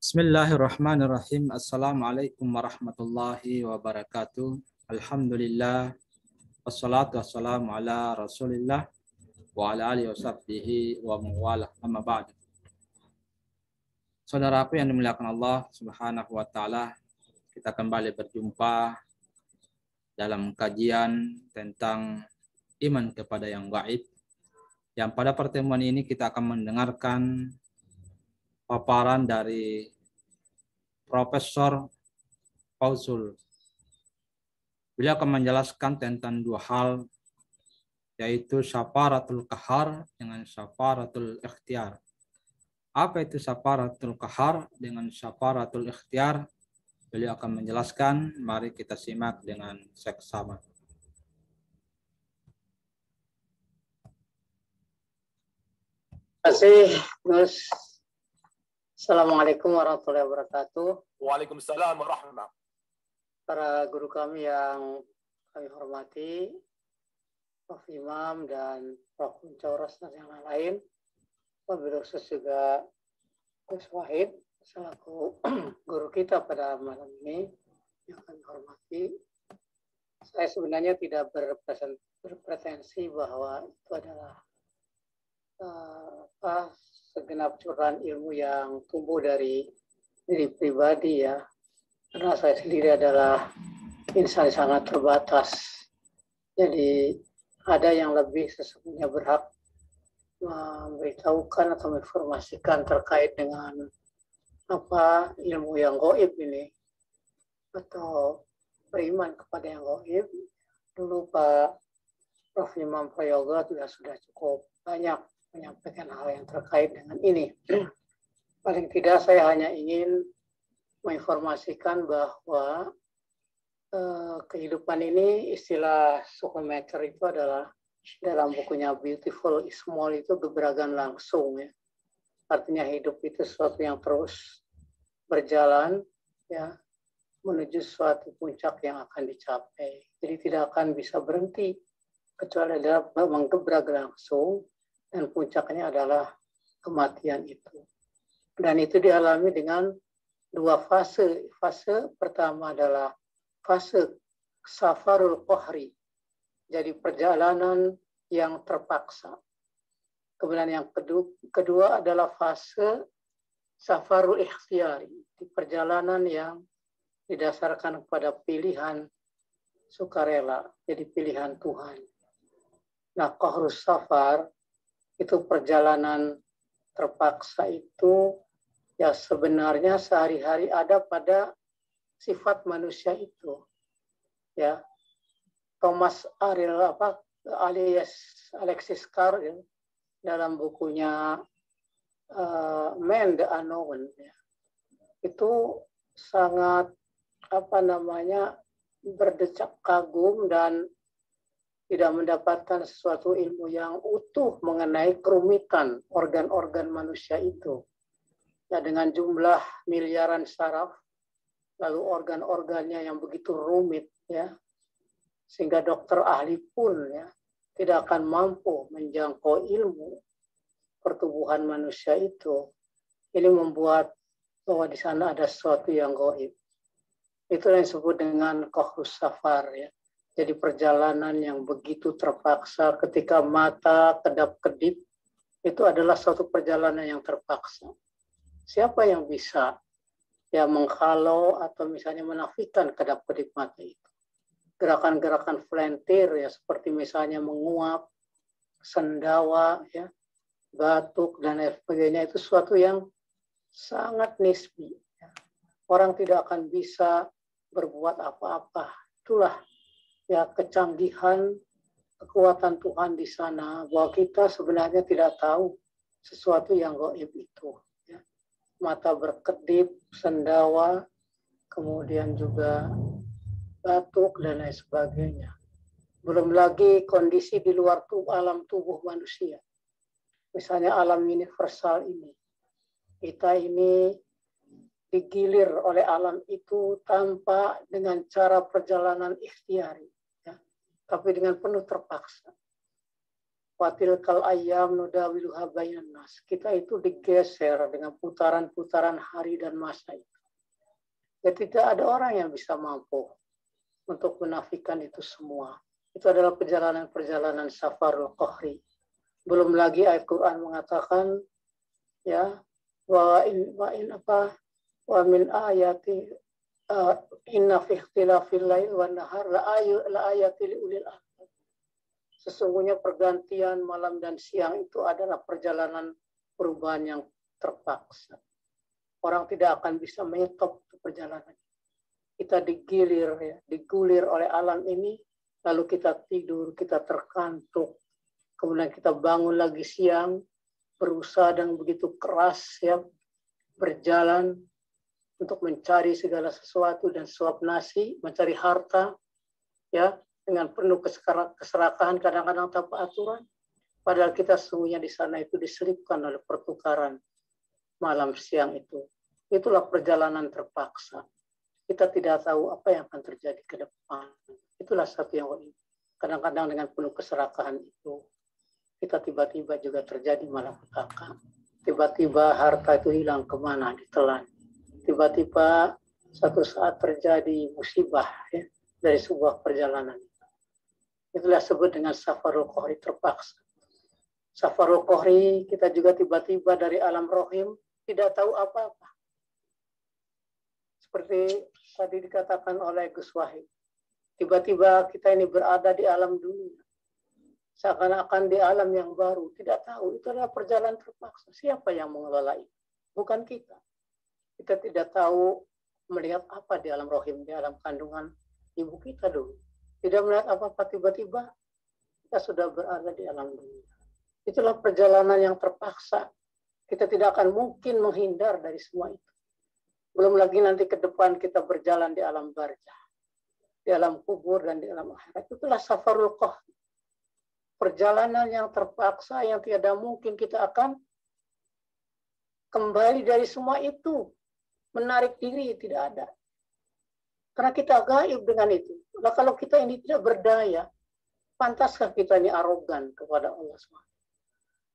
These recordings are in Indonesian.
Bismillahirrahmanirrahim. Assalamualaikum warahmatullahi wabarakatuh. Alhamdulillah. Wassalatu wassalamu ala rasulillah wa ala alihi wa sahbihi wa mawalah. Amma ba'd. Saudaraku yang dimuliakan Allah subhanahu wa ta'ala, kita kembali berjumpa dalam kajian tentang iman kepada yang gaib. Yang pada pertemuan ini kita akan mendengarkan paparan dari Profesor Fauzul. Beliau akan menjelaskan tentang dua hal, yaitu syafaratul qahar dengan syafaratul ikhtiar. Apa itu syafaratul qahar dengan syafaratul ikhtiar? Beliau akan menjelaskan. Mari kita simak dengan seksama. Terima kasih, Gus. Assalamualaikum warahmatullahi wabarakatuh. Waalaikumsalam warahmatullahi wabarakatuh. Para guru kami yang kami hormati, Prof. Imam dan Prof. Muncauras dan yang lain, wabil khusus juga Gus Wahid selaku guru kita pada malam ini yang kami hormati. Saya sebenarnya tidak berpretensi bahwa itu adalah segenap curahan ilmu yang tumbuh dari diri pribadi ya, karena saya sendiri adalah insan sangat terbatas. Jadi ada yang lebih sesungguhnya berhak memberitahukan atau menginformasikan terkait dengan apa ilmu yang gaib ini atau beriman kepada yang gaib. Dulu Pak Prof. Imam Prayoga sudah cukup banyak menyampaikan hal yang terkait dengan ini. Paling tidak saya hanya ingin menginformasikan bahwa kehidupan ini, istilah Sukhmeter itu adalah dalam bukunya Beautiful is Small itu gebrakan langsung ya. Artinya hidup itu sesuatu yang terus berjalan ya menuju suatu puncak yang akan dicapai. Jadi tidak akan bisa berhenti kecuali adalah menggebrak langsung. Dan puncaknya adalah kematian itu. Dan itu dialami dengan dua fase. Fase pertama adalah fase safarul qahri. Jadi perjalanan yang terpaksa. Kemudian yang kedua adalah fase safarul ikhtiyari. Di perjalanan yang didasarkan kepada pilihan sukarela. Jadi pilihan Tuhan. Nah, qahrus safar itu perjalanan terpaksa itu ya sebenarnya sehari-hari ada pada sifat manusia itu ya. Thomas Alexis Carr ya, dalam bukunya Man the Unknown ya, itu sangat berdecak kagum dan tidak mendapatkan sesuatu ilmu yang utuh mengenai kerumitan organ-organ manusia itu. Ya, dengan jumlah miliaran saraf, lalu organ-organnya yang begitu rumit, ya, sehingga dokter ahli pun ya tidak akan mampu menjangkau ilmu pertubuhan manusia itu. Ini membuat bahwa di sana ada sesuatu yang gaib. Itu yang disebut dengan qahrus safar ya. Jadi perjalanan yang begitu terpaksa ketika mata kedap-kedip itu adalah suatu perjalanan yang terpaksa. Siapa yang bisa ya menghalau atau misalnya menafikan kedap-kedip mata itu? Gerakan-gerakan flentir ya seperti misalnya menguap, sendawa, ya, batuk dan lain sebagainya itu sesuatu yang sangat nisbi. Ya. Orang tidak akan bisa berbuat apa-apa. Itulah ya kecanggihan kekuatan Tuhan di sana bahwa kita sebenarnya tidak tahu sesuatu yang gaib itu ya. Mata berkedip, sendawa, kemudian juga batuk dan lain sebagainya. Belum lagi kondisi di luar alam tubuh manusia. Misalnya alam universal ini. Kita ini digilir oleh alam itu tanpa dengan cara perjalanan ikhtiari. Tapi dengan penuh terpaksa. Watilkal ayyam nudawiluha bainan nas. Kita itu digeser dengan putaran-putaran hari dan masa itu. Ya, tidak ada orang yang bisa mampu untuk menafikan itu semua. Itu adalah perjalanan-perjalanan safarul qahri. Belum lagi ayat Quran mengatakan ya wa min ayati inna fi ikhtilafil lail wan nahar la ayati li ulil albab. Sesungguhnya pergantian malam dan siang itu adalah perjalanan perubahan yang terpaksa. Orang tidak akan bisa menyetop perjalanan. Kita digulir oleh alam ini, lalu kita tidur, kita terkantuk, kemudian kita bangun lagi siang, berusaha dengan begitu keras ya, berjalan untuk mencari segala sesuatu dan suap nasi, mencari harta, ya, dengan penuh keserakahan, kadang-kadang tanpa aturan. Padahal kita sesungguhnya di sana itu diselipkan oleh pertukaran malam siang itu. Itulah perjalanan terpaksa. Kita tidak tahu apa yang akan terjadi ke depan. Itulah satu yang kadang-kadang dengan penuh keserakahan itu, kita tiba-tiba juga terjadi malapetaka. Tiba-tiba harta itu hilang kemana, ditelan. Tiba-tiba satu saat terjadi musibah ya, dari sebuah perjalanan. Itulah sebut dengan safarul qahri terpaksa. Safarul qahri kita juga tiba-tiba dari alam rohim tidak tahu apa-apa. Seperti tadi dikatakan oleh Gus Wahid. Tiba-tiba kita ini berada di alam dunia. Seakan-akan di alam yang baru. Tidak tahu. Itu adalah perjalanan terpaksa. Siapa yang mengelola itu? Bukan kita. Kita tidak tahu melihat apa di alam rohim, di alam kandungan ibu kita dulu. Tidak melihat apa-apa, tiba-tiba kita sudah berada di alam dunia. Itulah perjalanan yang terpaksa. Kita tidak akan mungkin menghindar dari semua itu. Belum lagi nanti ke depan kita berjalan di alam barzah, di alam kubur dan di alam akhirat. Itulah safarul qahri. Perjalanan yang terpaksa yang tidak mungkin kita akan kembali dari semua itu. Menarik diri tidak ada. Karena kita gaib dengan itu. Nah, kalau kita ini tidak berdaya, pantaskah kita ini arogan kepada Allah SWT?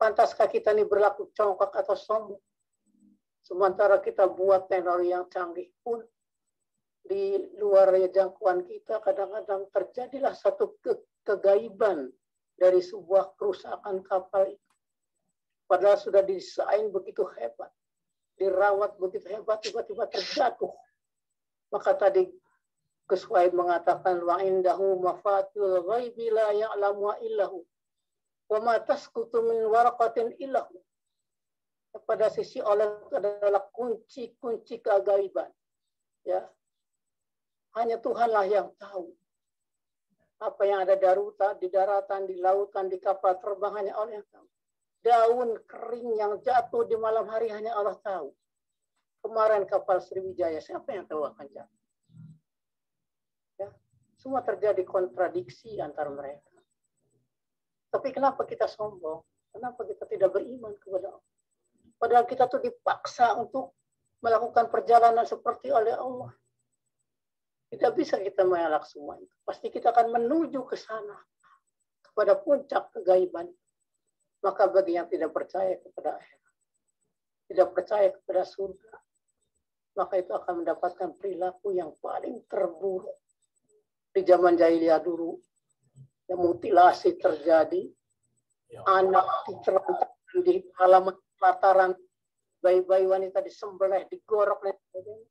Pantaskah kita ini berlaku congkak atau sombong? Sementara kita buat teknologi yang canggih pun, di luar jangkauan kita, kadang-kadang terjadilah satu kegaiban dari sebuah kerusakan kapal itu. Padahal sudah didesain begitu hebat, dirawat begitu hebat, tiba-tiba terjatuh. Maka tadi Gus Wahid mengatakan wa indahu mafatihul ghaibi la ya'lamu illahu wa ma tasqutu min waraqatin illahu. Pada sisi Allah adalah kunci-kunci keagaiban. Ya. Hanya Tuhanlah yang tahu. Apa yang ada di daratan, di lautan, di kapal terbang hanya Allah yang tahu. Daun kering yang jatuh di malam hari hanya Allah tahu. Kemarin kapal Sriwijaya, siapa yang tahu akan jatuh? Ya, semua terjadi kontradiksi antara mereka. Tapi kenapa kita sombong? Kenapa kita tidak beriman kepada Allah? Padahal kita tuh dipaksa untuk melakukan perjalanan seperti oleh Allah. Tidak bisa kita mengelak semua itu. Pasti kita akan menuju ke sana, kepada puncak kegaiban. Maka bagi yang tidak percaya kepada akhirat, tidak percaya kepada surga, maka itu akan mendapatkan perilaku yang paling terburuk. Di zaman jahiliyah dulu, yang mutilasi terjadi, anak ditelantarkan di halaman pelataran, bayi-bayi wanita disembelih, digorok, dan sebagainya.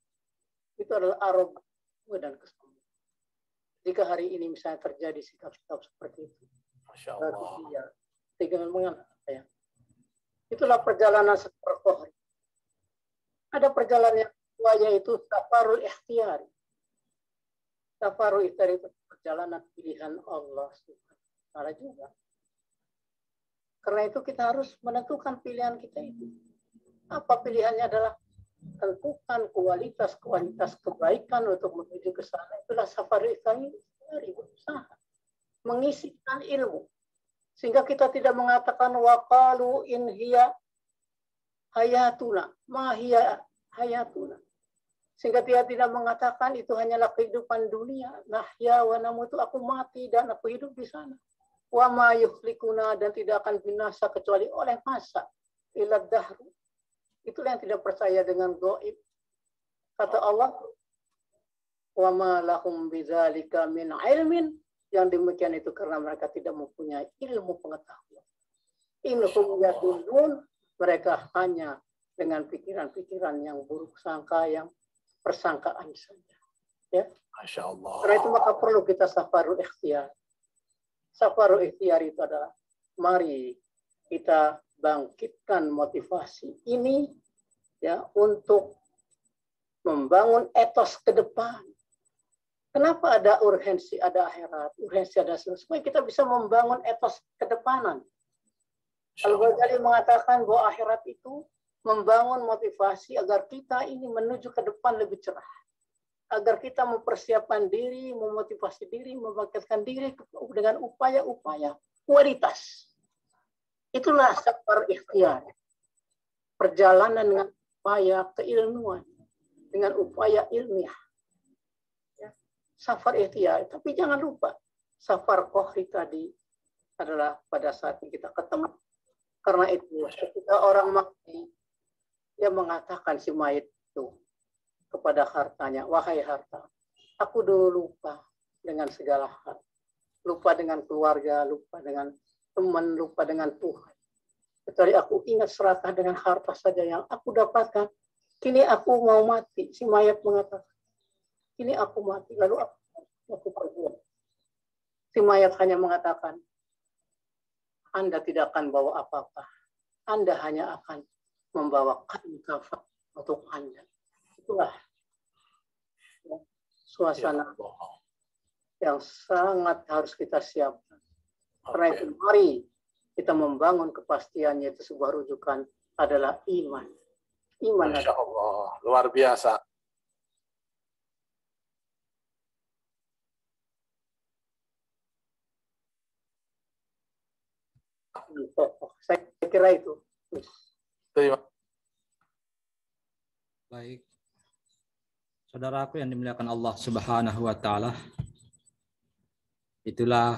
Itu adalah arogan dan kesombongan. Jika hari ini misalnya terjadi sikap-sikap seperti itu, Masya Allah. Ya. Itulah perjalanan safarul qahri. Ada perjalanan yang kedua, yaitu safarul ikhtiyari. Safarul ikhtiyari itu perjalanan pilihan Allah SWT juga. Karena itu kita harus menentukan pilihan kita itu. Apa pilihannya adalah tentukan kualitas kebaikan untuk menuju ke sana. Itulah safarul ikhtiyari, berusaha mengisikan ilmu. Sehingga kita tidak mengatakan waqalu in hiya hayatuna, ma hiya hayatuna. Sehingga dia tidak mengatakan itu hanyalah kehidupan dunia. Nahya wa namutu, aku mati dan aku hidup di sana. Wa ma yuhlikuna, dan tidak akan binasa kecuali oleh masa. Ila dahru. Itulah yang tidak percaya dengan gaib. Kata Allah, wa ma lahum bidzalika min ilmin, yang demikian itu karena mereka tidak mempunyai ilmu pengetahuan. In hum yadunun, mereka hanya dengan pikiran-pikiran yang buruk sangka, yang persangkaan saja. Ya. Masya Allah. Karena itu maka perlu kita safarul ikhtiar. Safarul ikhtiar itu adalah mari kita bangkitkan motivasi ini ya untuk membangun etos ke depan. Kenapa ada urgensi, ada akhirat, urgensi ada supaya kita bisa membangun etos kedepanan. Al-Ghazali mengatakan bahwa akhirat itu membangun motivasi agar kita ini menuju ke depan lebih cerah. Agar kita mempersiapkan diri, memotivasi diri, membangkitkan diri dengan upaya-upaya kualitas. Itulah safar ikhtiar. Perjalanan dengan upaya keilmuan, dengan upaya ilmiah. Ya. Safar ikhtiar. Tapi jangan lupa, safar kohri tadi adalah pada saat kita ketemu. Karena itu, ketika orang mati, dia mengatakan si mayit itu kepada hartanya, wahai harta, aku dulu lupa dengan segala hal. Lupa dengan keluarga, lupa dengan teman, lupa dengan Tuhan. Kecuali aku ingat serakah dengan harta saja yang aku dapatkan. Kini aku mau mati. Si mayat mengatakan, kini aku mati. Lalu aku pergi. Si mayat hanya mengatakan, Anda tidak akan bawa apa-apa. Anda hanya akan membawa kain kafan untuk Anda. Itulah ya, suasana yang sangat harus kita siapkan. Karena itu mari kita membangun kepastian, yaitu sebuah rujukan adalah iman. Iman. Masya Allah, luar biasa. Saya kira itu. Terima. Baik. Saudaraku yang dimuliakan Allah Subhanahu wa taala. Itulah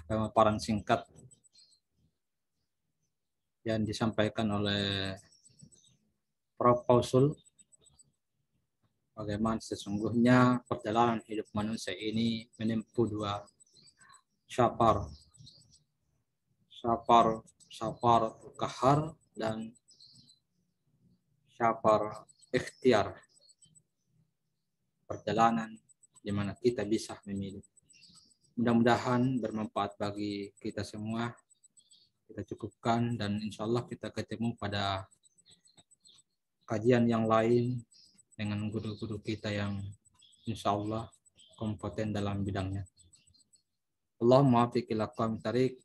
pemaparan singkat yang disampaikan oleh Prof. Pausul. Bagaimana sesungguhnya perjalanan hidup manusia ini menempuh dua syafar. Syafar kahar dan syafar ikhtiar. Perjalanan di mana kita bisa memilih. Mudah-mudahan bermanfaat bagi kita semua. Kita cukupkan dan insya Allah kita ketemu pada kajian yang lain dengan guru-guru kita yang insya Allah kompeten dalam bidangnya. Allahumma fiqil aqwam tarik.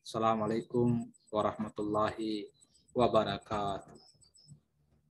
Assalamualaikum warahmatullahi wabarakatuh.